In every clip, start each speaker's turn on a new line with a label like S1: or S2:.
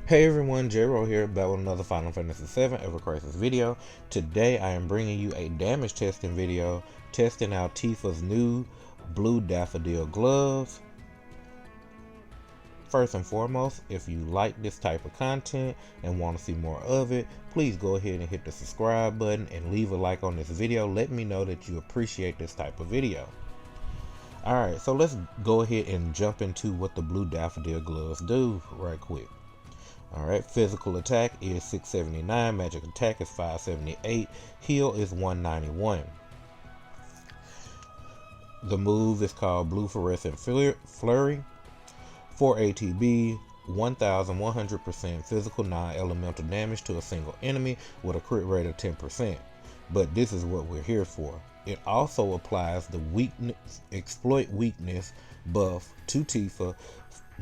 S1: Hey everyone, J-Ro here, back with another Final Fantasy 7 Ever Crisis video. Today I am bringing you a damage testing video, testing out Tifa's new blue Daffodil Gloves. First and foremost, if you like this type of content and want to see more of it, please go ahead and hit the subscribe button and leave a like on this video. Let me know that you appreciate this type of video. Alright, so let's go ahead and jump into what the blue Daffodil Gloves do right quick. Alright, physical attack is 679, magic attack is 578, heal is 191. The move is called Blue Fluorescent Flurry. 4 ATB, 1100% physical non-elemental damage to a single enemy with a crit rate of 10%. But this is what we're here for. It also applies the weakness, exploit weakness buff to Tifa,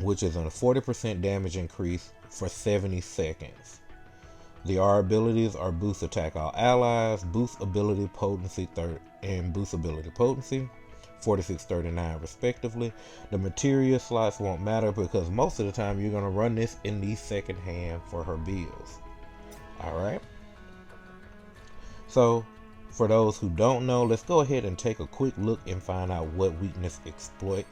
S1: which is a 40% damage increase for 70 seconds. The R abilities are boost attack all allies, boost ability potency and boost ability potency, 4639 respectively. The materia slots won't matter because most of the time you're going to run this in the second hand for her builds. Alright, so for those who don't know, let's go ahead and take a quick look and find out what weakness exploit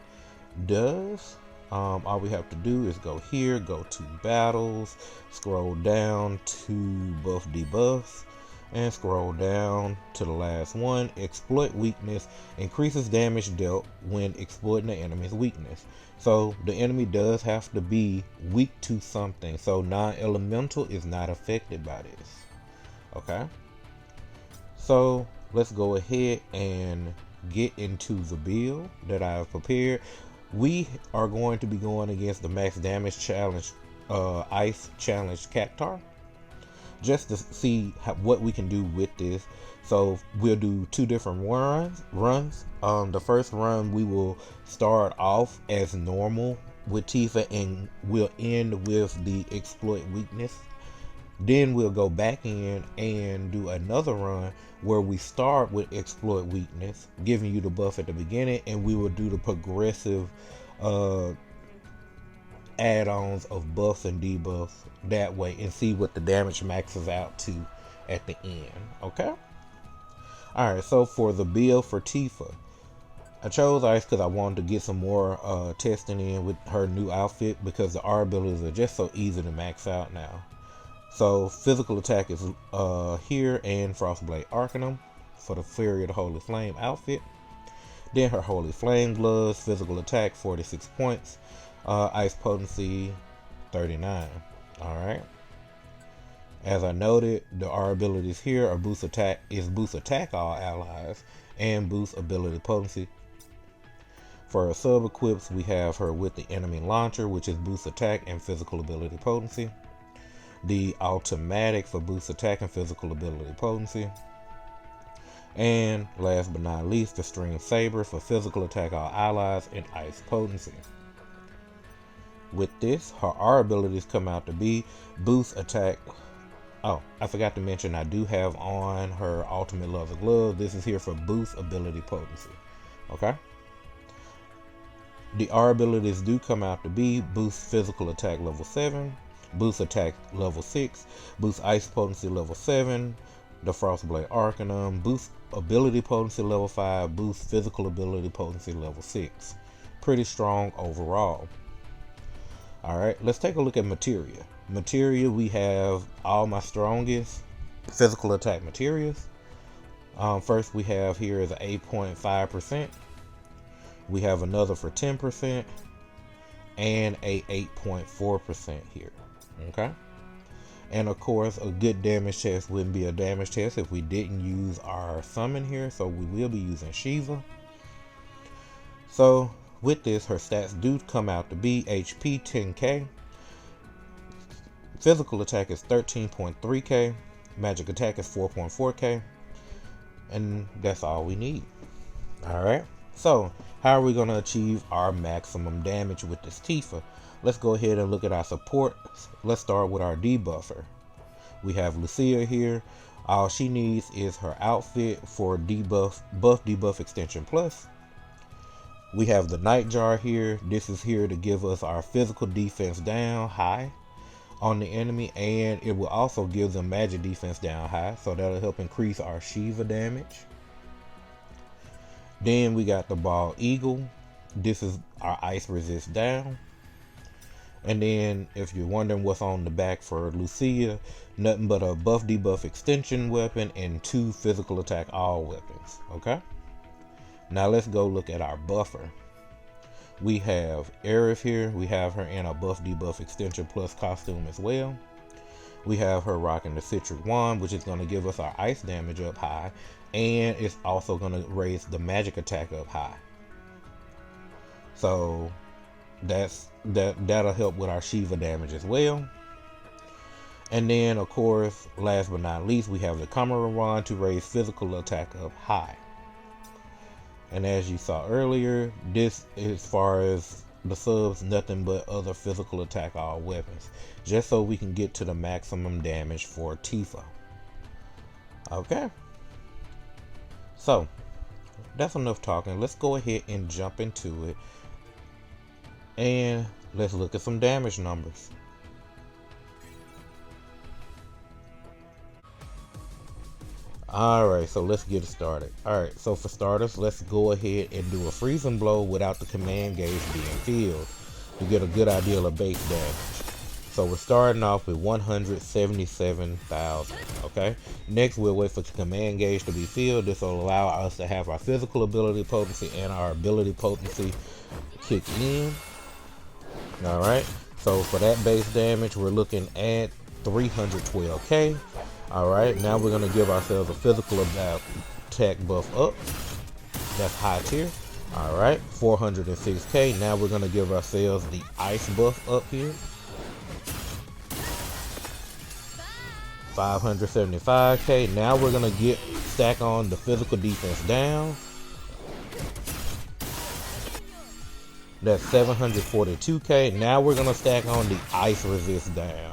S1: does. All we have to do is go here, go to battles, scroll down to buff debuffs, and scroll down to the last one. Exploit weakness increases damage dealt when exploiting the enemy's weakness. So the enemy does have to be weak to something, so non-elemental is not affected by this. Okay, so let's go ahead and get into the build that I've prepared. We are going to be going against the max damage challenge, ice challenge Cactar, just to see what we can do with this. So we'll do two different runs. The first run we will start off as normal with Tifa and we'll end with the exploit weakness. Then we'll go back in and do another run where we start with exploit weakness, giving you the buff at the beginning, and we will do the progressive add-ons of buffs and debuffs that way and see what the damage maxes out to at the end. Okay? Alright, so for the build for Tifa, I chose Ice because I wanted to get some more testing in with her new outfit because the R abilities are just so easy to max out now. So physical attack is here, and Frostblade Arcanum for the Fury of the Holy Flame outfit. Then her Holy Flame Gloves, physical attack 46 points, ice potency 39. Alright. As I noted, the R abilities here are boost attack all allies and boost ability potency. For her sub equips, we have her with the enemy launcher, which is boost attack and physical ability potency. The automatic for boost attack and physical ability potency. And last but not least, the Stream Saber for physical attack all allies and ice potency. With this, her R abilities come out to be boost attack. Oh, I forgot to mention I do have on her ultimate level glove. This is here for boost ability potency. Okay. The R abilities do come out to be boost physical attack level 7. Boost attack level 6, boost ice potency level 7, the Frostblade Arcanum, boost ability potency level 5, boost physical ability potency level 6. Pretty strong overall. Alright, let's take a look at materia. Materia, we have all my strongest physical attack materials. First we have here is 8.5%. We have another for 10% and a 8.4% here. Okay, and of course a good damage test wouldn't be a damage test if we didn't use our summon here, so we will be using Shiva. So with this, her stats do come out to be HP 10k, physical attack is 13.3k, magic attack is 4.4k, and that's all we need. Alright, so how are we going to achieve our maximum damage with this Tifa? Let's go ahead and look at our support. Let's start with our debuffer. We have Lucia here. All she needs is her outfit for debuff extension plus. We have the Nightjar here. This is here to give us our physical defense down high. on the enemy, and it will also give them magic defense down high, so that'll help increase our Shiva damage. Then we got the Bald Eagle. This is our ice resist down. And then if you're wondering what's on the back for Lucia, nothing but a buff debuff extension weapon and 2 physical attack all weapons. Okay, now let's go look at our buffer. We have Aerith here. We have her in a buff debuff extension plus costume as well. We have her rocking the Citric Wand, which is going to give us our ice damage up high, and it's also going to raise the magic attack up high. So that'll help with our Shiva damage as well. And then of course, last but not least, we have the Kamara Wand to raise physical attack up high. And as you saw earlier, this, as far as the subs, nothing but other physical attack all weapons, just so we can get to the maximum damage for Tifa. Okay, so that's enough talking. Let's go ahead and jump into it, and let's look at some damage numbers. Alright, so let's get it started. Alright, so for starters, let's go ahead and do a freezing blow without the command gauge being filled to get a good idea of base damage. So we're starting off with 177,000. Okay, next we'll wait for the command gauge to be filled. This will allow us to have our physical ability potency and our ability potency kick in. Alright, so for that base damage, we're looking at 312k. Alright, now we're going to give ourselves a physical attack buff up. That's high tier. Alright, 406k. Now we're going to give ourselves the ice buff up here. 575k. Now we're going to stack on the physical defense down. That's 742k. Now we're going to stack on the ice resist down.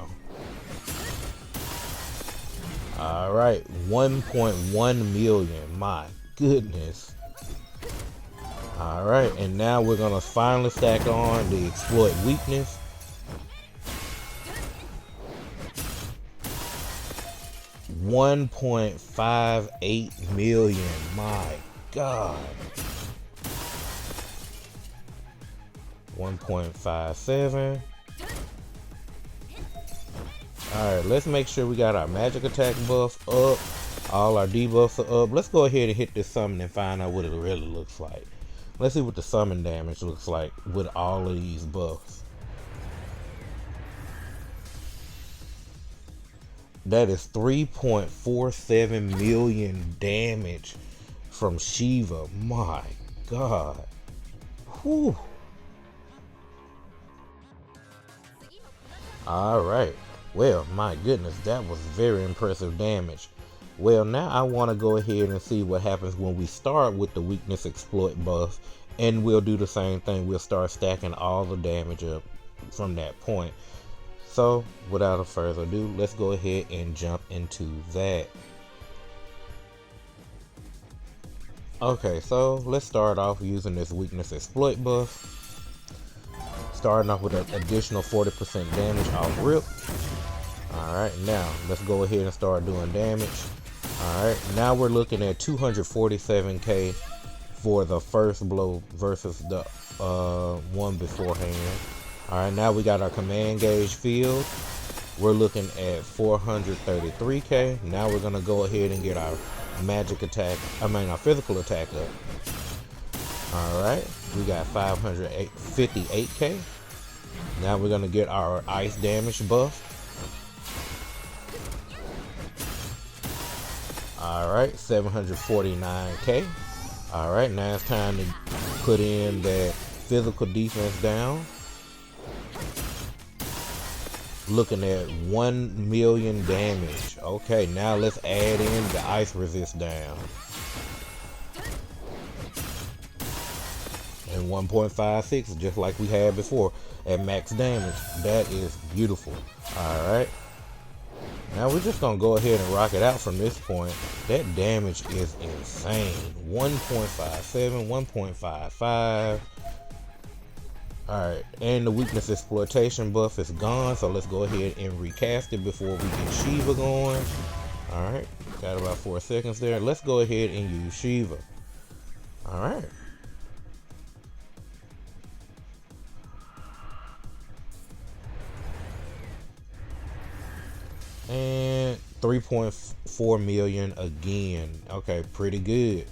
S1: Alright, 1.1 million. My goodness. Alright, and now we're going to finally stack on the exploit weakness. $1.58 million. My God. 1.57. Alright, let's make sure we got our magic attack buff up. All our debuffs are up. Let's go ahead and hit this summon and find out what it really looks like. Let's see what the summon damage looks like with all of these buffs. That is 3.47 million damage from Shiva. My God. Whew. Alright. Well, my goodness, that was very impressive damage. Well, now I want to go ahead and see what happens when we start with the weakness exploit buff, and we'll do the same thing. We'll start stacking all the damage up from that point. So, without further ado, let's go ahead and jump into that. Okay, so let's start off using this weakness exploit buff. Starting off with an additional 40% damage off rip. Alright, now let's go ahead and start doing damage. Alright, now we're looking at 247k for the first blow versus the one beforehand. Alright, now we got our command gauge filled. We're looking at 433k. Now we're gonna go ahead and get our magic attack, our physical attack up. Alright, we got 558k. Now we're gonna get our ice damage buff. Alright, 749k. Alright, now it's time to put in that physical defense down. Looking at 1 million damage. Okay, now let's add in the ice resist down. And 1.56, just like we had before at max damage. That is beautiful. Alright. Now we're just gonna go ahead and rock it out from this point. That damage is insane. 1.57, 1.55. Alright, and the weakness exploitation buff is gone, so let's go ahead and recast it before we get Shiva going. Alright, got about 4 seconds there. Let's go ahead and use Shiva. Alright. And 3.4 million again. Okay, pretty good.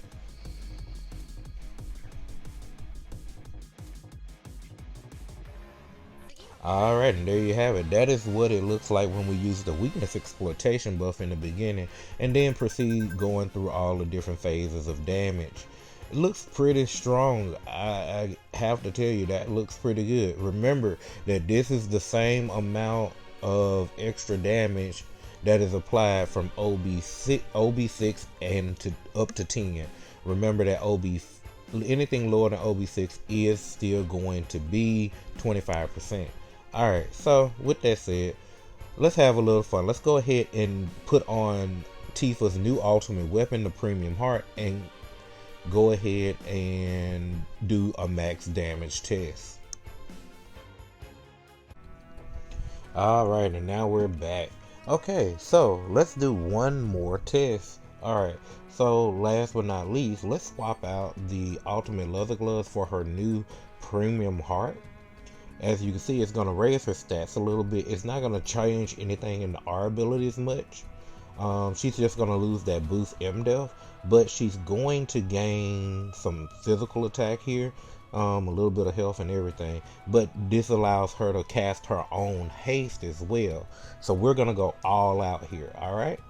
S1: Alright, and there you have it. That is what it looks like when we use the weakness exploitation buff in the beginning and then proceed going through all the different phases of damage. It looks pretty strong. I have to tell you, that looks pretty good. Remember that this is the same amount of extra damage that is applied from OB6 and up to 10. Remember that anything lower than OB6 is still going to be 25%. Alright, so with that said, let's have a little fun. Let's go ahead and put on Tifa's new ultimate weapon, the Premium Heart, and go ahead and do a max damage test. Alright, and now we're back. Okay, so let's do one more test. Alright, so last but not least, let's swap out the ultimate leather gloves for her new Premium Heart. As you can see, it's going to raise her stats a little bit. It's not going to change anything in our abilities much. She's just going to lose that boost MDEF, but she's going to gain some physical attack here, a little bit of health and everything. But this allows her to cast her own haste as well. So we're going to go all out here, alright?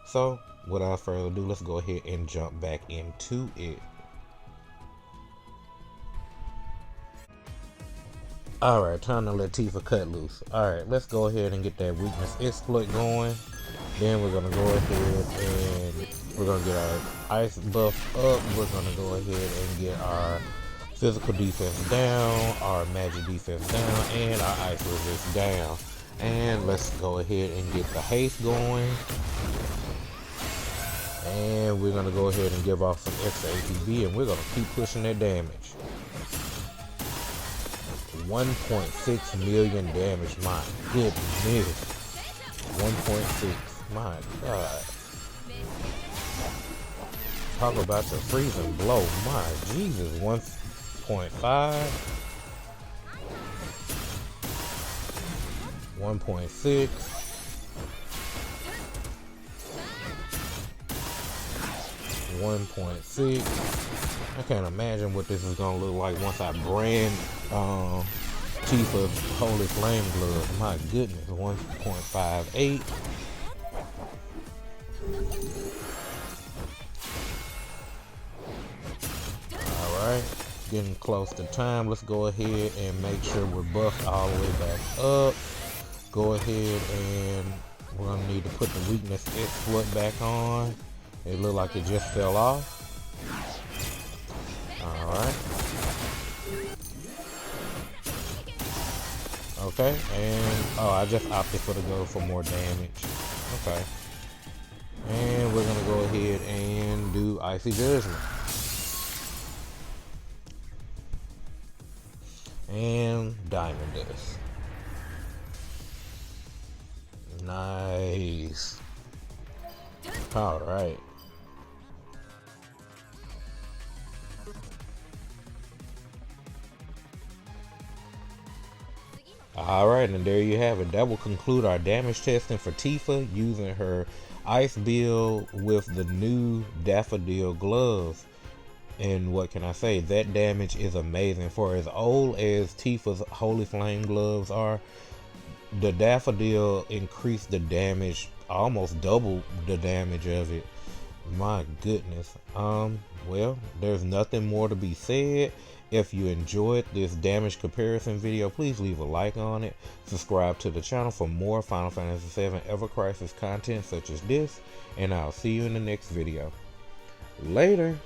S1: So without further ado, let's go ahead and jump back into it. Alright, time to let Tifa cut loose. Alright, let's go ahead and get that weakness exploit going. Then we're gonna go ahead and we're gonna get our ice buff up. We're gonna go ahead and get our physical defense down, our magic defense down, and our ice resist down. And let's go ahead and get the haste going. And we're gonna go ahead and give off some extra ATB, and we're gonna keep pushing that damage. 1.6 million damage, my goodness. 1.6, my god. Talk about the freezing blow, my Jesus. 1.5, 1.6, 1.6. I can't imagine what this is gonna look like once I brand Tifa's Holy Flame Glove. My goodness, 1.58. Alright, getting close to time. Let's go ahead and make sure we're buffed all the way back up. Go ahead and we're gonna need to put the weakness exploit back on. It looked like it just fell off. Alright. Okay, and oh, I just opted for to go for more damage. Okay. And we're gonna go ahead and do Icy Judgment. And Diamond Dust. Nice. Alright. Alright, and there you have it. That will conclude our damage testing for Tifa using her ice build with the new Daffodil Gloves. And what can I say? That damage is amazing. For as old as Tifa's Holy Flame Gloves are, the Daffodil increased the damage, almost double the damage of it. My goodness. Well, there's nothing more to be said. If you enjoyed this damage comparison video, please leave a like on it. Subscribe to the channel for more Final Fantasy VII Ever Crisis content such as this, and I'll see you in the next video. Later.